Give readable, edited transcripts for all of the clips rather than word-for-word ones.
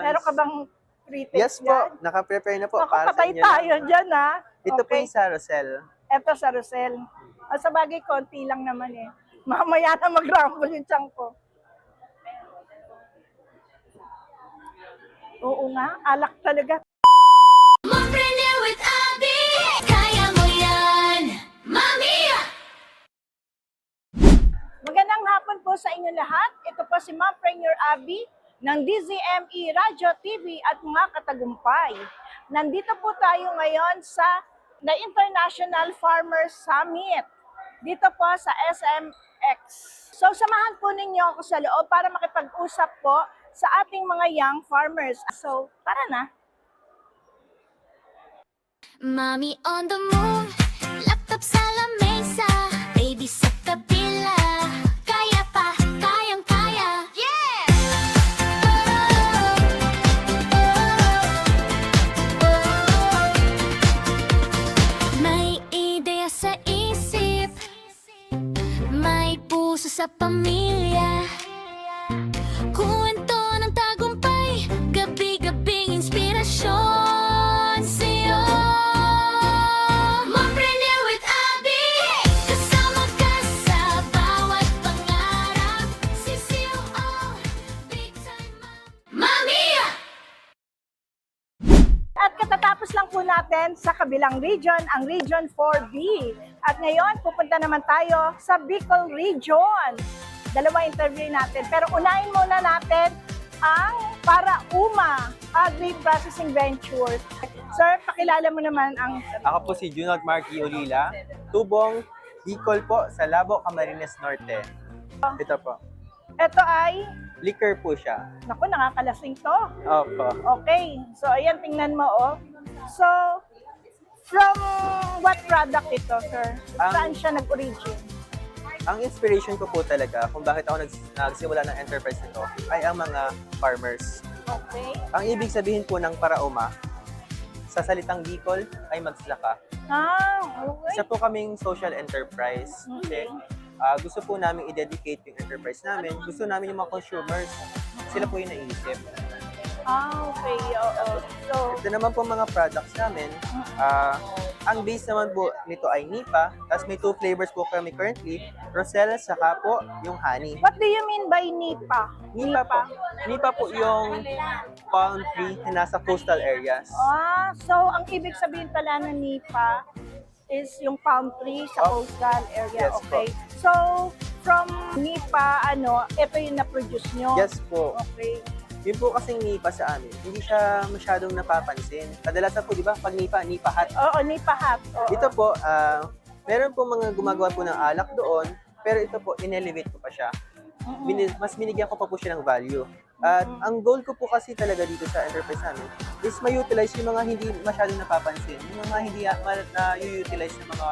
Meron ka bang pre-taste Yes po, dyan? naka-prepare na po Ako, para sa patay inyo. tayo dyan, ha? Ito po Okay. yung sa Rosel. Ito sa Rosel. Sa bagay, konti lang naman eh. Mamaya na mag-rumble yung tiyan ko. Oo nga, alak talaga. Mompreneur with Abby, kaya mo yan, Mami! Magandang hapon po sa inyo lahat. Ito po si Mompreneur Abby ng DZME Radio TV at mga katagumpay. Nandito po tayo ngayon sa The International Farmers Summit. Dito po sa SMX. So samahan po ninyo ako sa loob para makipag-usap po sa ating mga young farmers. So tara na. Mommy on the move, laptop sa lamesa, baby sa kabila, kaya pa, kayang-kaya, yeah! May ideya sa isip, may puso sa pamilya, kwento ng tagumpay, gabi-gabing inspirasyon sa'yo. Mompreneur with Abby, kasama ka sa bawat pangarap, sisiw all, big time Mami! At katatapos lang po natin sa kabilang region, ang Region 4B. At ngayon, pupunta naman tayo sa Bicol Region. Dalawa interview natin. Pero unahin muna natin ang Para-Uma Agri-Processing Ventures. Sir, pakilala mo naman ang... Ako po si Junald Marky Olila, tubong Bicol po sa Labo, Camarines Norte. Ito po. Ito ay... Liquor po siya. Naku, nakakalasing to. Opo. Okay. So, ayan, tingnan mo, oh. So, from what product ito, sir? Saan siya nag-origin? Ang inspiration ko po talaga kung bakit ako nagsimula ng enterprise nito ay ang mga farmers. Okay. Ang ibig sabihin po ng Para-Uma, sa salitang Bicol ay magsaka. Okay. Isa po kaming social enterprise. Okay? Gusto po namin i-dedicate yung enterprise namin. Gusto namin yung mga consumers. Sila po yung naisip. Okay. Oo. So, Ito naman po mga products namin. Ang base naman po nito ay Nipa. Tapos may 2 flavors po kami currently. Rosel, saka po yung honey. what do you mean by NIPA? Nipa po yung palm tree na nasa coastal areas. So ang ibig sabihin pala ng NIPA is yung palm tree sa coastal area. Yes Okay. So, from NIPA, ito yung na-produce nyo? Yes po. Okay. Yun po kasing Nipa sa amin, hindi siya masyadong napapansin. Kadalasan po, di ba, pag Nipa hat. Oo, NIPA hat. Oo. Ito po, meron po mga gumagawa po ng alak doon, pero ito po, in-elevate ko pa siya. Mas binigyan ko pa po siya ng value. At ang goal ko po kasi talaga dito sa enterprise namin is ma-utilize yung mga hindi masyadong napapansin, yung mga hindi na-utilize ng mga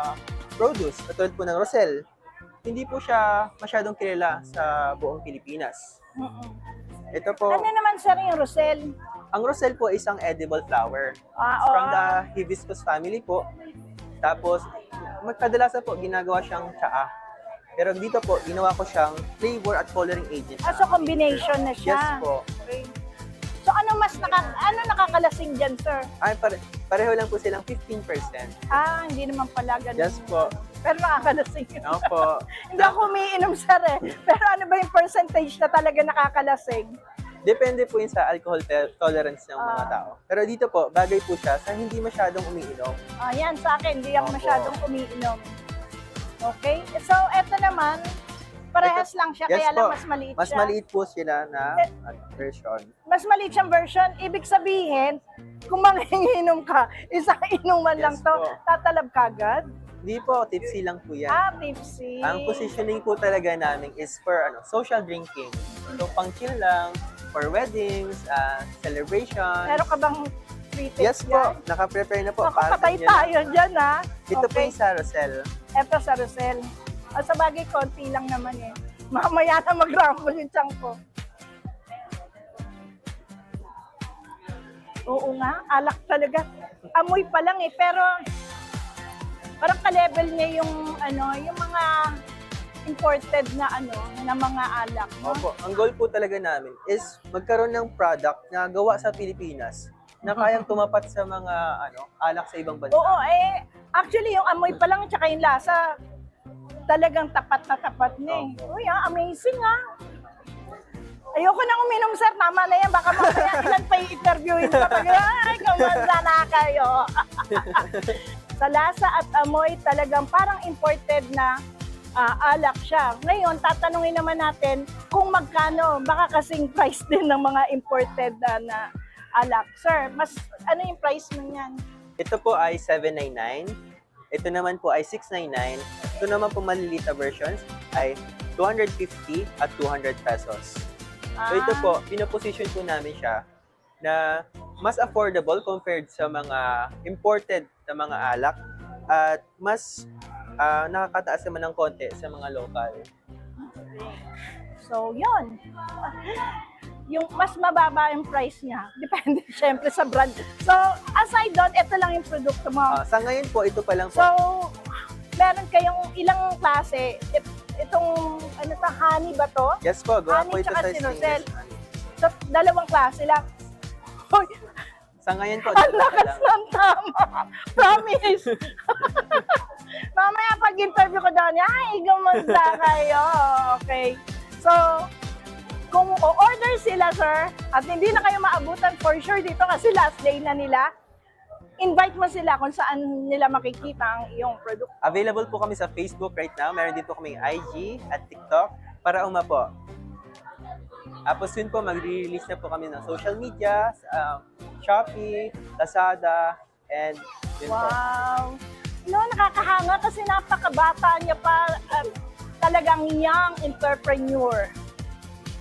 produce, katulad po ng Rosel. Hindi po siya masyadong kilala sa buong Pilipinas. Ito po, Ano naman sir yung Rosel? ang Rosel po ay isang edible flower. From the hibiscus family po. Tapos, kadalasan po, ginagawa siyang tsaa. Pero dito po, ginawa ko siyang flavor at coloring agent. So combination na siya. Yes po. Okay. So ano nakakalasing dyan, sir? Ay, pareho lang po silang 15%. Hindi naman pala ganun. Yes po. Pero nakakalasing. Opo. Hindi ako umiinom, sir eh. Pero ano ba yung percentage na talaga nakakalasing? Depende po yun sa alcohol tolerance ng mga tao. Pero dito po, bagay po siya sa hindi masyadong umiinom. Yan sa akin, hindi ako Opo. masyadong umiinom. Okay? So, eto naman, parehas lang siya, Yes kaya lang po. mas maliit Mas siya. maliit po sila na version. Mas maliit siyang version. Ibig sabihin, kung manginginom ka, isang inuman lang Yes to, po. tatalab ka agad? Hindi po, tipsy lang po yan. Tipsy. Ang positioning po talaga namin is for social drinking. So, pang chill lang, for weddings, celebrations. Meron ka bang pre-taste Yes po, dyan? naka-prepare na po. Ako, para sa patay inyo. tayo dyan, ha? Ito po yung sa Rosel. Eto sa Rosel. Sa bagay, konti lang naman eh. Mamaya na mag-rumble yung tiyan ko. Oo nga, alak talaga. Amoy pa lang eh, pero parang ka-level niya yung yung mga imported na na mga alak, no? Opo, ang goal po talaga namin is magkaroon ng product na gawa sa Pilipinas na kayang tumapat sa mga alak sa ibang bansa. Oo, actually yung amoy pa lang tsaka yung lasa, talagang tapat na tapat na eh. Uy, amazing Ayoko nang uminom, sir. Tama na yan. Baka mamaya ilan pa i-interviewin pa. Ay, kamusta na kayo? Sa lasa at amoy, talagang parang imported na alak siya. Ngayon, tatanungin naman natin kung magkano. Baka kasing price din ng mga imported na alak. Sir, ano yung price mo yan? Ito po ay $7.99. Ito naman po ay $6.99. Ito naman po maliliit na versions ay $250 at ₱200. So ito po, pinoposition po namin siya na mas affordable compared sa mga imported na mga alak at mas nakakataas naman ng konti sa mga local. So, yun. Yung mas mababa yung price niya. Depende syempre sa brand. So, aside doon, ito lang yung produkto mo. Sa ngayon po, ito pa lang po. So, meron kayong ilang klase. Itong, honey ba to? Yes po, gawa Honey po ito tsaka sa sinusel. stainless honey. So, dalawang klase lang. Hoy, Sa ngayon po, ang ito pa lakas lang. ng tama. Promise. Mamaya pag-interview ko doon, ay, gumanda kayo. Okay. So, kung o-order sila, sir, at hindi na kayo maabutan for sure dito kasi last day na nila, invite mo sila kung saan nila makikita ang iyong product. Available po kami sa Facebook right now. Meron din po kaming IG at TikTok para po. Tapos yun po, mag-release na po kami ng social media, Shopee, Lazada, and yun po. Wow! No, nakakahanga kasi napakabata niya pa. Talagang young entrepreneur.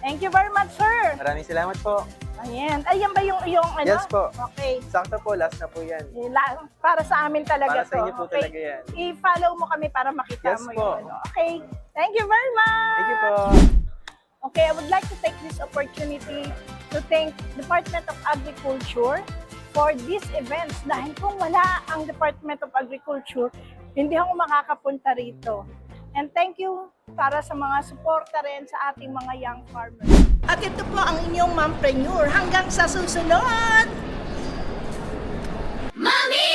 Thank you very much, sir. Maraming salamat po. Ayan. Ayan ba yung Yes po. Okay. Sakto po, last na po yan. Para sa amin talaga Para sa inyo po Okay. talaga yan. I-follow mo kami para makita Yes mo po. yung Okay. Thank you very much. Thank you po. Okay, I would like to take this opportunity to thank Department of Agriculture for these events. Dahil kung wala ang Department of Agriculture, hindi ako makakapunta rito. And thank you para sa mga suporta rin sa ating mga young farmers. At ito po ang inyong mompreneur. Hanggang sa susunod! Mami!